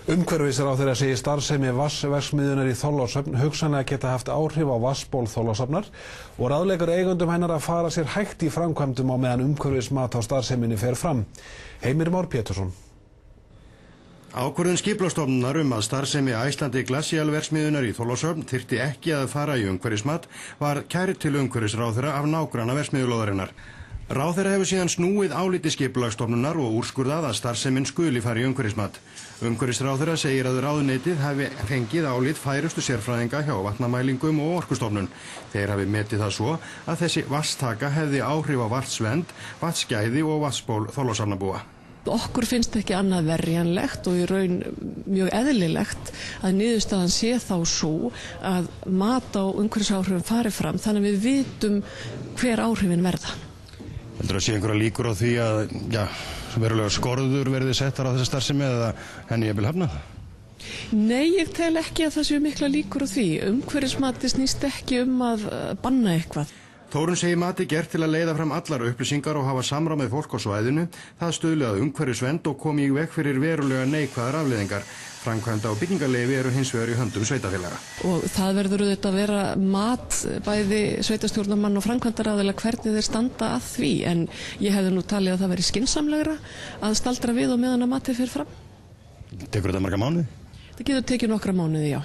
Umhverfisráðherra segir starfsemi vatnsverksmiðjunnar í Þorlákshöfn hugsanlega geta haft áhrif á vatnsból Þorlákshafnar og ráðleggur eigendum hennar að fara sér hægt í framkvæmdum á meðan umhverfismat á starfseminni fer fram. Heimir Már Pétursson. Ákvörðun Skipulagsstofnunar að starfsemi Icelandic Glacial verksmiðjunnar í Þorlákshöfn þyrfti ekki að fara í umhverfismat var kærð til umhverfisráðherra af nágranna verksmiðjulóðarinnar. Ráðherra hefur síðan snúið áliti Skipulagsstofnunar og úrskurðað að starfsemin skuli fara í umhverfismat. Umhverfisráðherra segir að ráðuneytið hafi fengið álit færustu sérfræðinga hjá vatnamælingum og Orkustofnun. Þeir hafi metið það svo að þessi vatnstaka hefði áhrif á vatnsvernd, vatnsgæði og vatnsból Þorlákshafnarbúa. Okkur finnst ekki annað verjanlegt og í raun mjög eðlilegt að niðurstaðan sé þá svo að mat á umhverfisáhrifum fari fram þannig að við vitum hver áhrifin verða. Heldur að sé einhverja líkur á því að verulega skorður verði settar á þessa starfsemi eða henni jafnvel hafnað? Nei, ég tel ekki að það séu mikla líkur á því. Umhverfismati snýst ekki að banna eitthvað. Þórunn segir mati gert til að leiða fram allar upplýsingar og hafa samráð með fólk á svæðinu. Það stuðli að umhverfisvernd og komi í veg fyrir verulega neikvæðar afleiðingar. Framkvæmda og byggingarleyfi eru hins vegar í höndum sveitarfélaga. Og það verður auðvitað að vera mat bæði sveitarstjórnarmann og framkvæmdaraðila hvernig þeir standa að því. En ég hefði nú talið að það veri skynsamlegra að staldra við og meðan að matið fer fram. Tekur þetta marga mánuði? Það getur tekið nokkra mánuði, já.